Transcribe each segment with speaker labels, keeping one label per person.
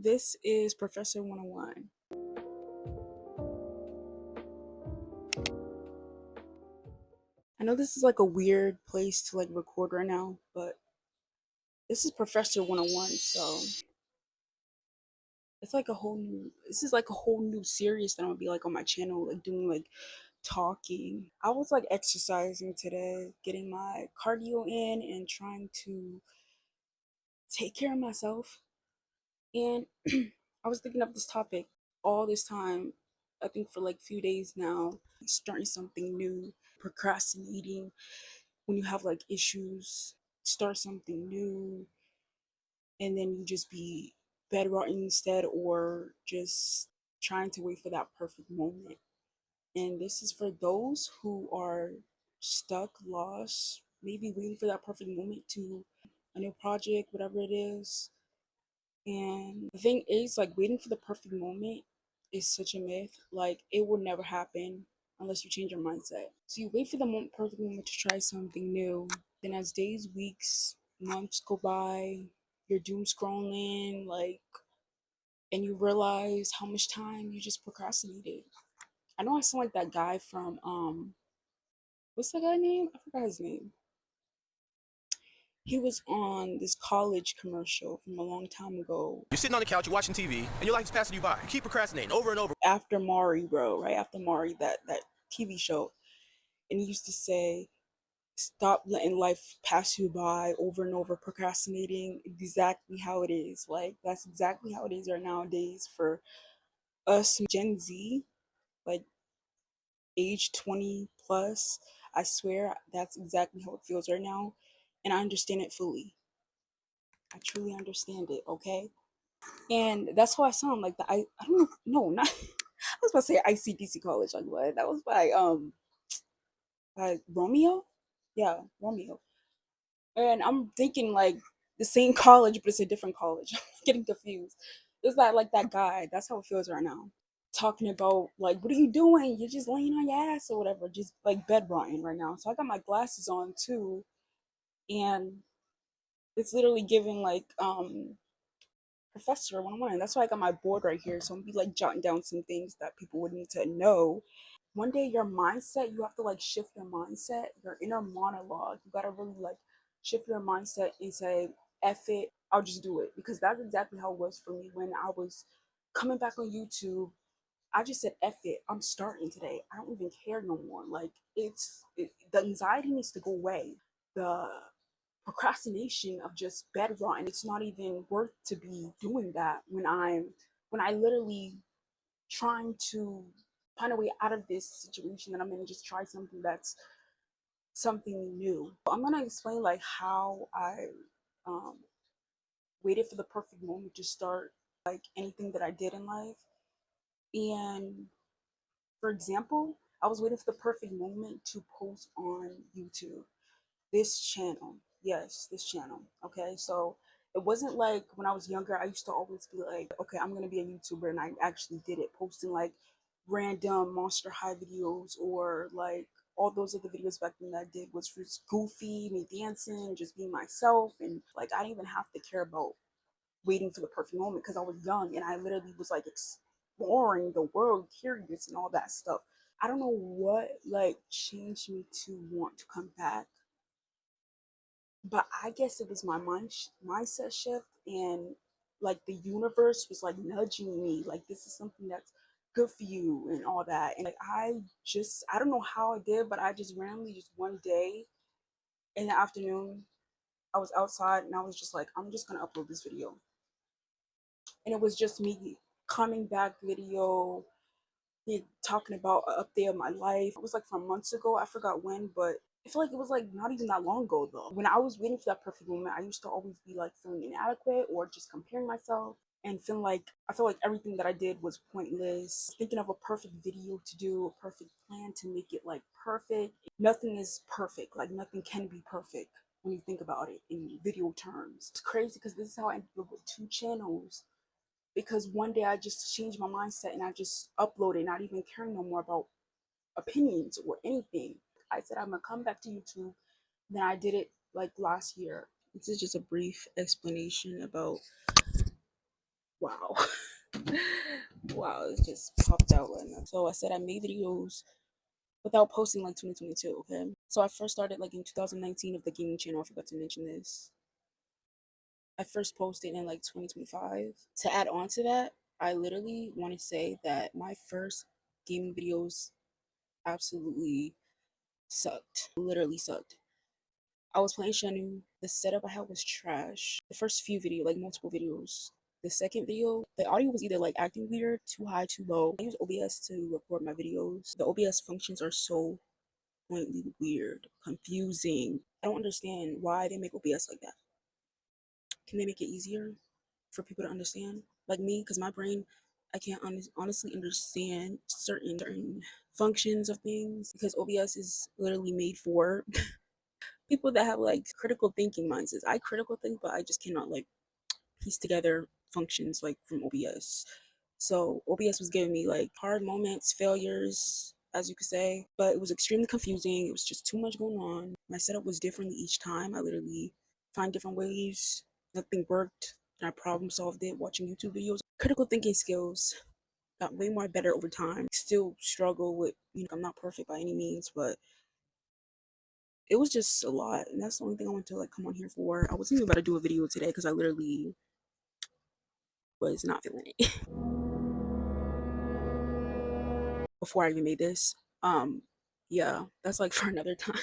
Speaker 1: This is Professor 101. I know this is like a weird place to like record right now, but this is Professor 101, so it's like a whole new this is like a whole new series that I'm gonna be like on my channel, like doing like talking. I was like exercising today, getting my cardio in and trying to take care of myself. And I was thinking of this topic all this time, I think for like a few days now, starting something new, procrastinating when you have like issues, start something new, and then you just be bedrotting instead, or just trying to wait for that perfect moment. And this is for those who are stuck, lost, maybe waiting for that perfect moment to a new project, whatever it is. And the thing is, like, waiting for the perfect moment is such a myth. Like, it will never happen unless you change your mindset. So you wait for the perfect moment to try something new. Then as days, weeks, months go by, you're doom scrolling, like, and you realize how much time you just procrastinated. I know I sound like that guy from what's that guy name? I forgot his name. He was on this college commercial from a long time ago.
Speaker 2: You're sitting on the couch, you're watching TV, and your life is passing you by. You keep procrastinating over and over.
Speaker 1: After Maury, bro, right after Maury, that TV show, and he used to say, "Stop letting life pass you by over and over, procrastinating." Exactly how it is. Like that's exactly how it is right nowadays for us Gen Z, like age 20 plus. I swear that's exactly how it feels right now, and I understand it fully. I truly understand it. Okay. And that's how I sound like that. I don't know. No, not. I was about to say ICDC college. Like what? That was by Romeo. Yeah, Romeo. And I'm thinking like the same college, but it's a different college. I'm getting confused. It's that like that guy. That's how it feels right now. Talking about like, what are you doing? You're just laying on your ass or whatever. Just like bed rotting right now. So I got my glasses on too, and it's literally giving like Professor 101. That's why I got my board right here. So I'm gonna be like jotting down some things that people would need to know. One day your mindset, you have to like shift your mindset, your inner monologue. You gotta really like shift your mindset and say, F it, I'll just do it. Because that's exactly how it was for me when I was coming back on YouTube. I just said, F it, I'm starting today. I don't even care no more. Like the anxiety needs to go away. The procrastination of just bed rotting, it's not even worth to be doing that when I literally trying to find a way out of this situation that I'm in and just try something that's something new. I'm gonna explain like how I um, waited for the perfect moment to start like anything that I did in life. And for example, I was waiting for the perfect moment to post on YouTube. This channel. Yes, this channel. Okay, so it wasn't like when I was younger, I used to always be like, okay, I'm gonna be a YouTuber, and I actually did it, posting like random Monster High videos or like all those other videos back then that I did was just goofy, me dancing, just being myself, and like I didn't even have to care about waiting for the perfect moment because I was young and I literally was like exploring the world, curious, and all that stuff. I don't know what like changed me to want to come back, but I guess it was my mindset shift, and like the universe was like nudging me, like this is something that's good for you and all that. And like I don't know how I did, but I just randomly just one day in the afternoon I was outside and I was just like, I'm just gonna upload this video, and it was just me coming back video, me talking about an update of my life. It was like from months ago. I forgot when, but I feel like it was like not even that long ago though. When I was waiting for that perfect moment, I used to always be like feeling inadequate or just comparing myself and feeling like I feel like everything that I did was pointless. Thinking of a perfect video to do, a perfect plan to make it like perfect. Nothing is perfect. Like nothing can be perfect when you think about it in video terms. It's crazy because this is how I ended up with two channels, because one day I just changed my mindset and I just uploaded, not even caring no more about opinions or anything. I said I'm gonna come back to YouTube. Then I did it like last year. This is just a brief explanation about Wow. Wow, it just popped out right now. So I said I made videos without posting like 2022, okay? So I first started like in 2019 of the gaming channel. I forgot to mention this. I first posted in like 2025. To add on to that, I literally want to say that my first gaming videos absolutely sucked. Literally sucked. I was playing Shanu. The setup I had was trash. The first few videos, like multiple videos. The second video, the audio was either like acting weird, too high, too low. I use OBS to record my videos. The OBS functions are so blatantly weird, confusing. I don't understand why they make OBS like that. Can they make it easier for people to understand? Like me, because my brain, I can't honestly understand certain functions of things because OBS is literally made for people that have like critical thinking mindsets. I critical think, but I just cannot like piece together functions like from OBS. So OBS was giving me like hard moments, failures, as you could say, but it was extremely confusing. It was just too much going on. My setup was different each time. I literally find different ways. Nothing worked. And I problem solved it watching YouTube videos. Critical thinking skills got way more better over time. Still struggle with, I'm not perfect by any means, but it was just a lot. And that's the only thing I wanted to like come on here for. I wasn't even about to do a video today because I literally was not feeling it before I even made this. Um, yeah, that's like for another time.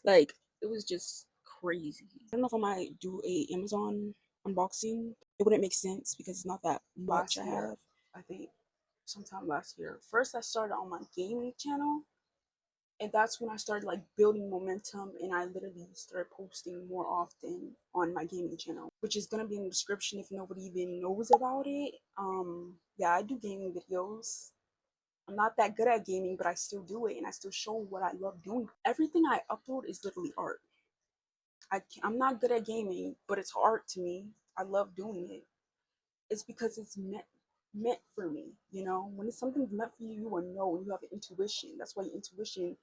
Speaker 1: Like it was just crazy. I don't know if I might do a Amazon unboxing. It wouldn't make sense because it's not that much I have. I think sometime last year. First, I started on my gaming channel, and that's when I started like building momentum, and I literally started posting more often on my gaming channel, which is gonna be in the description if nobody even knows about it. Yeah, I do gaming videos. I'm not that good at gaming, but I still do it and I still show what I love doing. Everything I upload is literally art. I'm not good at gaming, but it's art to me. I love doing it. It's because it's meant for me. When it's something's meant for you, you will know. And you have an intuition. That's why your intuition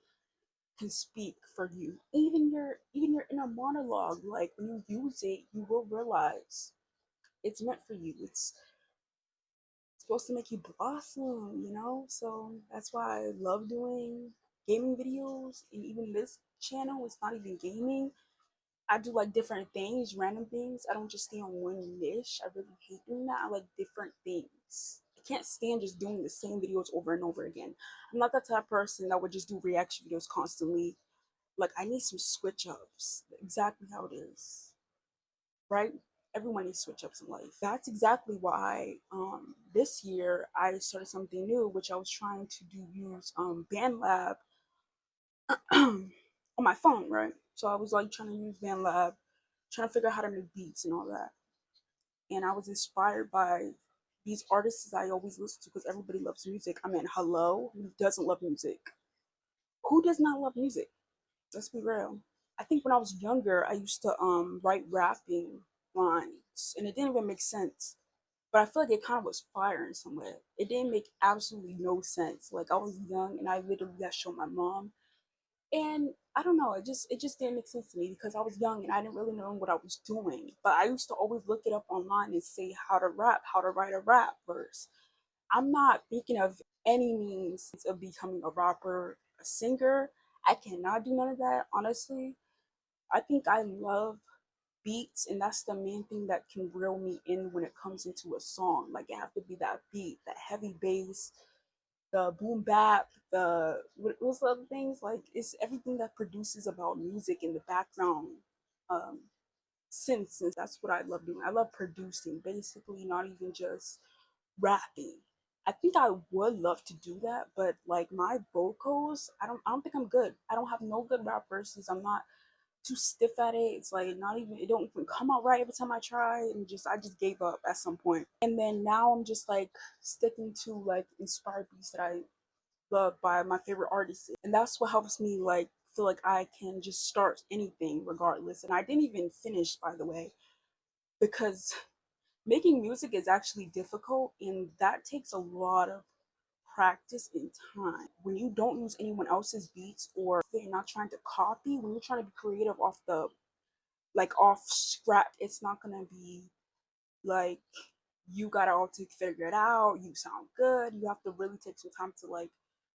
Speaker 1: can speak for you. Even your inner monologue, like when you use it, you will realize it's meant for you. It's supposed to make you blossom. So that's why I love doing gaming videos. And even this channel, it's not even gaming. I do like different things, random things. I don't just stay on one niche. I really hate doing that. I like different things. I can't stand just doing the same videos over and over again. I'm not that type of person that would just do reaction videos constantly. Like I need some switch ups. Exactly how it is. Right? Everyone needs switch ups in life. That's exactly why this year I started something new, which I was trying to use BandLab on my phone, right? So I was like trying to use BandLab, trying to figure out how to make beats and all that. And I was inspired by these artists I always listen to because everybody loves music. I mean, hello, who doesn't love music? Who does not love music? Let's be real. I think when I was younger, I used to write rapping lines, and it didn't even make sense. But I feel like it kind of was fire in some way. It didn't make absolutely no sense. Like I was young, and I literally got shown my mom, and I don't know. It just didn't make sense to me because I was young and I didn't really know what I was doing. But I used to always look it up online and say how to rap, how to write a rap verse. I'm not thinking of any means of becoming a rapper, a singer. I cannot do none of that, honestly. I think I love beats, and that's the main thing that can reel me in when it comes into a song. Like, it have to be that beat, that heavy bass, the boom bap, what's the other things? Like, it's everything that produces about music in the background. Um, synths, that's what I love doing. I love producing, basically, not even just rapping. I think I would love to do that, but like my vocals, I don't think I'm good. I don't have no good rap verses. I'm not too stiff at it. It's like not even it don't even come out right every time I try, and just I just gave up at some point. And then now I'm just like sticking to like inspired beats that I love by my favorite artists. And that's what helps me like feel like I can just start anything regardless. And I didn't even finish, by the way, because making music is actually difficult, and that takes a lot of practice and time. When you don't use anyone else's beats, or you're not trying to copy, when you're trying to be creative off the like off scratch, it's not gonna be like you gotta all to figure it out. You sound good. You have to really take some time to like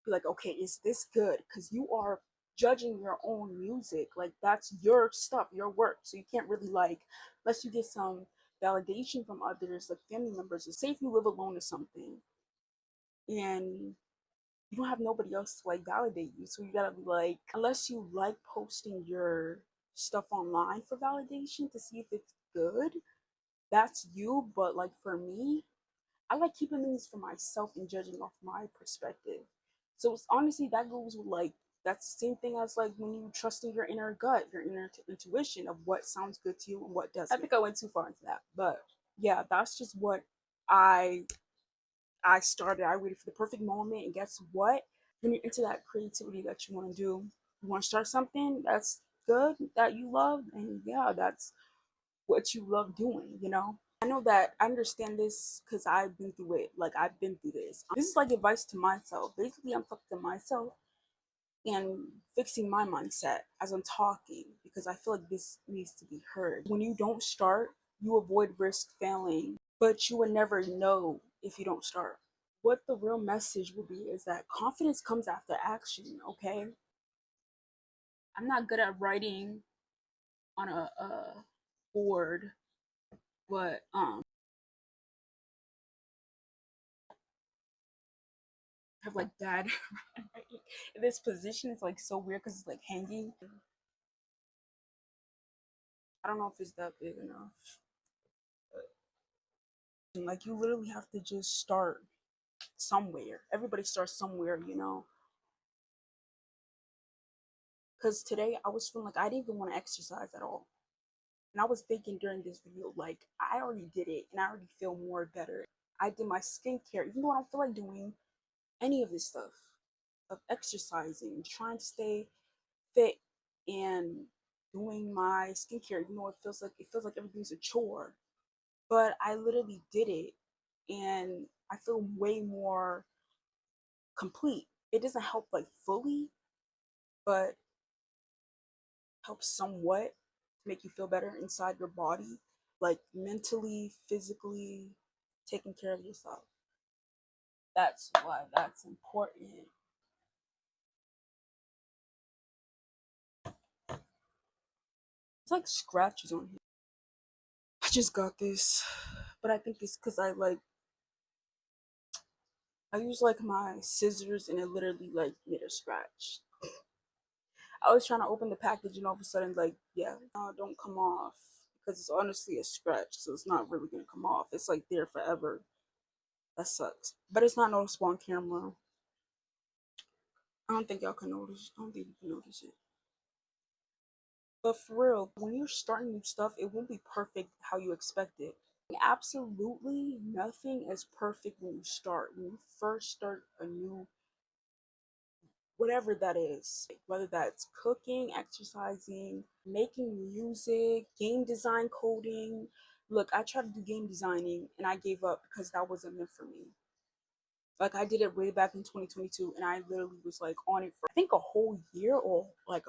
Speaker 1: be like, okay, is this good? Because you are judging your own music. Like that's your stuff, your work. So you can't really like, unless you get some validation from others, like family members. Or say if you live alone or something, and you don't have nobody else to like validate you. So you gotta be like, unless you like posting your stuff online for validation to see if it's good, that's you. But like for me, I like keeping things for myself and judging off my perspective. So it's honestly that goes with like that's the same thing as like when you trusting your inner gut, your inner intuition of what sounds good to you and what doesn't. I think I went too far into that, but yeah, that's just what I I started. I waited for the perfect moment, and guess what? When you're into that creativity that you want to do, you want to start something that's good that you love, and yeah, that's what you love doing. I know that I understand this because I've been through it. Like I've been through this. This is like advice to myself. Basically, I'm talking to myself and fixing my mindset as I'm talking because I feel like this needs to be heard. When you don't start, you avoid risk failing, but you would never know if you don't start. What the real message will be is that confidence comes after action, okay? I'm not good at writing on a board, but I have like bad this position is like so weird because it's like hanging. I don't know if it's that big enough. But, like you literally have to just start somewhere. Everybody starts somewhere. Because today I was feeling like I didn't even want to exercise at all. And I was thinking during this video, like, I already did it and I already feel more better. I did my skincare, even though I don't feel like doing any of this stuff of exercising, trying to stay fit and doing my skincare, even though it feels like everything's a chore. But I literally did it and I feel way more complete. It doesn't help like fully, but helps somewhat to make you feel better inside your body, like mentally, physically, taking care of yourself. That's why that's important. It's like scratches on here. I just got this, but I think it's because I use like my scissors and it literally like made a scratch. I was trying to open the package and all of a sudden like yeah, don't come off because it's honestly a scratch, so it's not really gonna come off. It's like there forever. That sucks, but it's not noticeable on camera. I don't think y'all can notice. I don't think you can notice it. But for real, when you're starting new stuff, it won't be perfect how you expect it. Absolutely nothing is perfect when you start. When you first start a new, whatever that is, whether that's cooking, exercising, making music, game design, coding. Look, I tried to do game designing and I gave up because that wasn't meant for me. Like I did it way back in 2022 and I literally was like on it for I think a whole year or like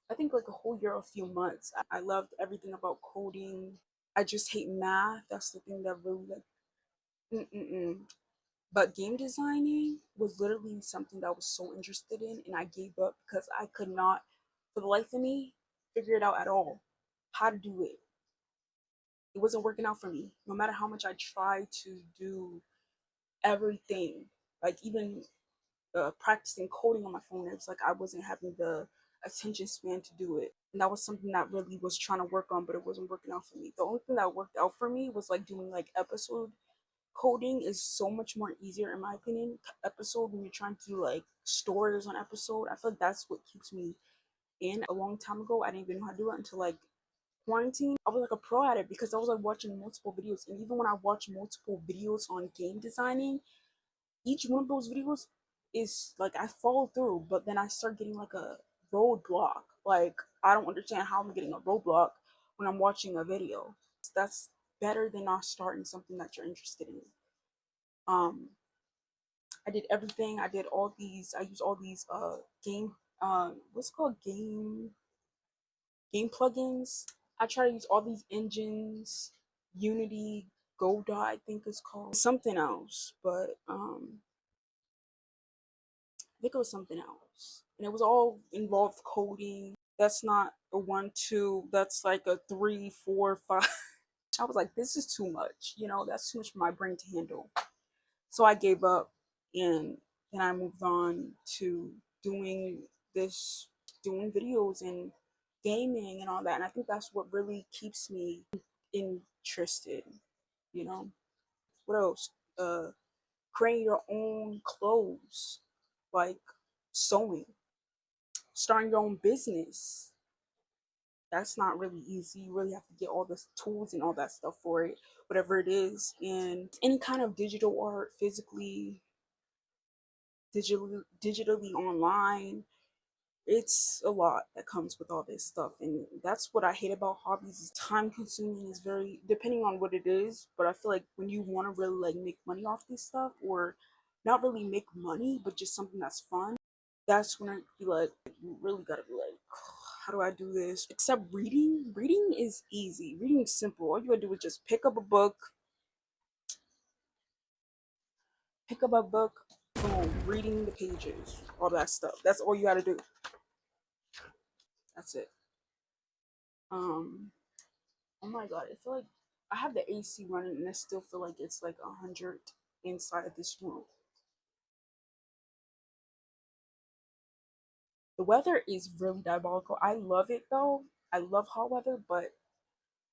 Speaker 1: I think like a whole year or a few months. I loved everything about coding. I just hate math. That's the thing that really like mm-mm-mm. But game designing was literally something that I was so interested in, and I gave up because I could not, for the life of me, figure it out at all. How to do it. It wasn't working out for me. No matter how much I tried to do everything, like even practicing coding on my phone, it was like I wasn't having the attention span to do it. And that was something that really was trying to work on, but it wasn't working out for me. The only thing that worked out for me was like doing like episode coding is so much more easier in my opinion. Episode when you're trying to do like stories on episode, I feel like that's what keeps me in. A long time ago, I didn't even know how to do it until like quarantine. I was like a pro at it because I was like watching multiple videos, and even when I watch multiple videos on game designing, each one of those videos is like I follow through, but then I start getting like a roadblock. Like I don't understand how I'm getting a roadblock when I'm watching a video. That's better than not starting something that you're interested in. Um, I did everything. I did all these. I use all these game what's it called game plugins. I try to use all these engines, Unity. Godot, I think it's called. Something else, but I think it was something else. And it was all involved coding. That's not a one, two, that's like a three, four, five. I was like, this is too much, that's too much for my brain to handle. So I gave up, and then I moved on to doing this, doing videos and gaming and all that. And I think that's what really keeps me interested, you know. What else? Creating your own clothes, like sewing, starting your own business. That's not really easy. You really have to get all the tools and all that stuff for it, whatever it is. And any kind of digital art, physically, digitally online, it's a lot that comes with all this stuff. And that's what I hate about hobbies, is time consuming, is very depending on what it is. But I feel like when you want to really like make money off this stuff, or not really make money but just something that's fun, that's when I be like, you really gotta be like, how do I do this? Except reading is easy. Reading is simple. All you gotta do is just pick up a book, boom, reading the pages, all that stuff. That's all you gotta do. That's it. um Oh my god, I feel like I have the AC running and I still feel like it's like 100 inside this room. The weather is really diabolical. I love it though. I love hot weather, but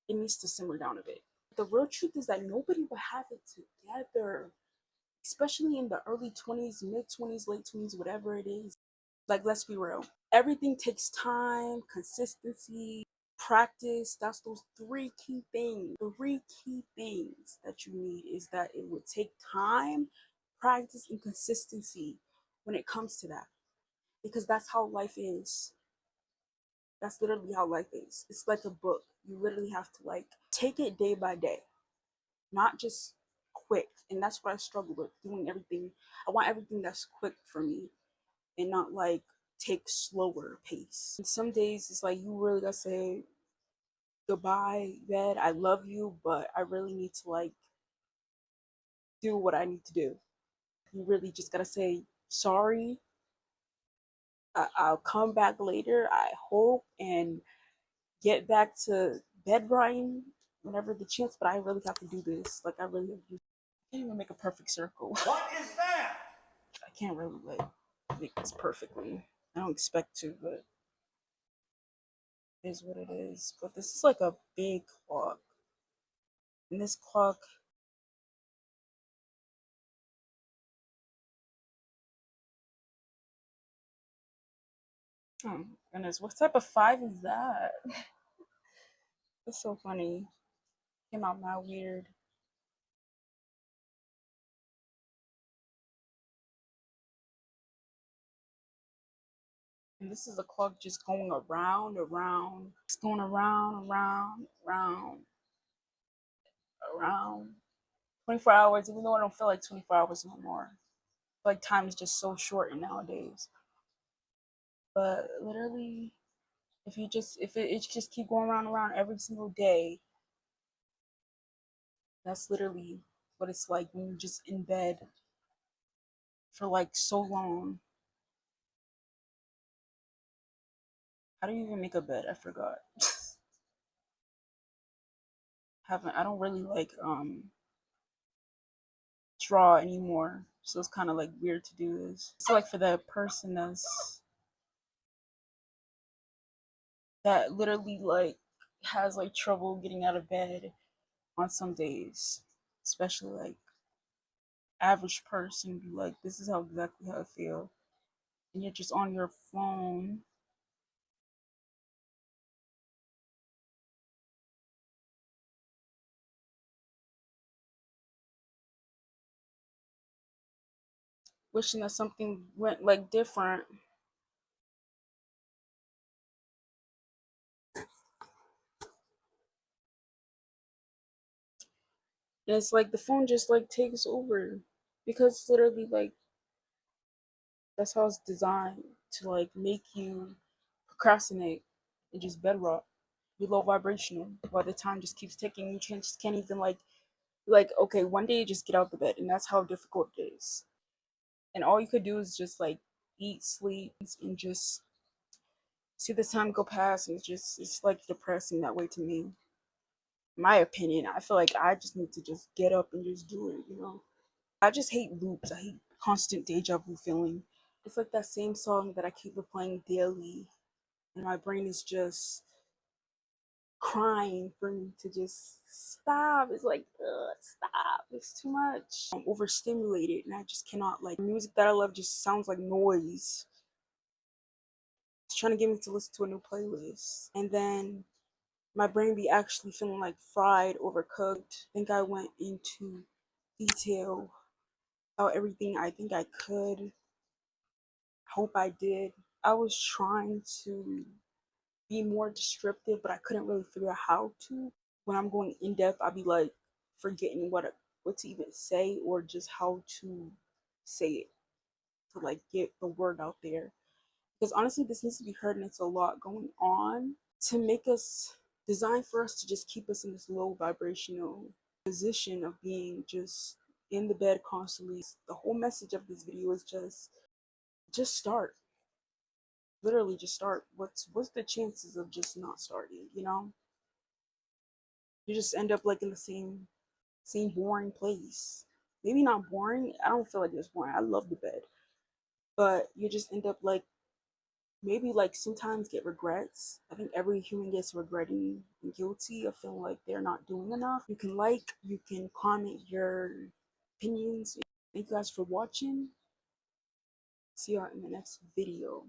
Speaker 1: it needs to simmer down a bit. The real truth is that nobody would have it together, especially in the early 20s, mid 20s, late 20s, whatever it is. Like, let's be real. Everything takes time, consistency, practice. That's those three key things. Three key things that you need is that it would take time, practice, and consistency when it comes to that. Because that's how life is. That's literally how life is. It's like a book. You literally have to like take it day by day, not just quick. And that's what I struggle with, doing everything. I want everything that's quick for me, and not like take slower pace. And some days it's like you really gotta say goodbye, bed. I love you, but I really need to like do what I need to do. You really just gotta say sorry. I'll come back later, I hope, and get back to bed writing whenever the chance. But I really have to do this. Like, I really have to do. I can't even make a perfect circle.
Speaker 2: What is that?
Speaker 1: I can't really like make this perfectly. I don't expect to, but it is what it is. But this is like a big clock, and this clock. Oh goodness, what type of five is that? That's so funny. Came out mad weird. And this is a clock just going around, around. It's going around, around, around, around. 24 hours, even though I don't feel like 24 hours no more. Like, time is just so short nowadays. But literally, if it just keep going around and around every single day, that's literally what it's like when you're just in bed for like so long. How do you even make a bed? I forgot. Haven't I don't really like draw anymore. So it's kind of like weird to do this. It's like for the person that literally like has like trouble getting out of bed on some days, especially like average person be like, this is how exactly how I feel, and you're just on your phone. Wishing that something went like different. And it's like the phone just like takes over, because it's literally like that's how it's designed to like make you procrastinate and just bedrock. Be low vibrational while the time just keeps ticking. You just can't even like Like, okay, one day you just get out the bed, and that's how difficult it is. And all you could do is just like eat, sleep, and just see the time go past. And it's like depressing that way to me. In my opinion, I feel like I just need to just get up and just do it, you know? I just hate loops. I hate constant deja vu feeling. It's like that same song that I keep replaying daily, and my brain is just crying for me to just stop. It's like, ugh, stop. It's too much. I'm overstimulated, and I just cannot, like, music that I love just sounds like noise. It's trying to get me to listen to a new playlist. And then my brain be actually feeling like fried, overcooked. I think I went into detail about everything I think I could. Hope I did. I was trying to be more descriptive, but I couldn't really figure out how to. When I'm going in depth, I'll be like forgetting what to even say or just how to say it to like get the word out there. Because honestly, this needs to be heard, and it's a lot going on to make us designed for us to just keep us in this low vibrational position of being just in the bed constantly. The whole message of this video is just start. Literally just start. What's the chances of just not starting, you know? You just end up like in the same boring place. Maybe not boring. I don't feel like it's boring. I love the bed. But you just end up like maybe like sometimes get regrets. I think every human gets regretting and guilty of feeling like they're not doing enough. You can comment your opinions. Thank you guys for watching. See you in the next video.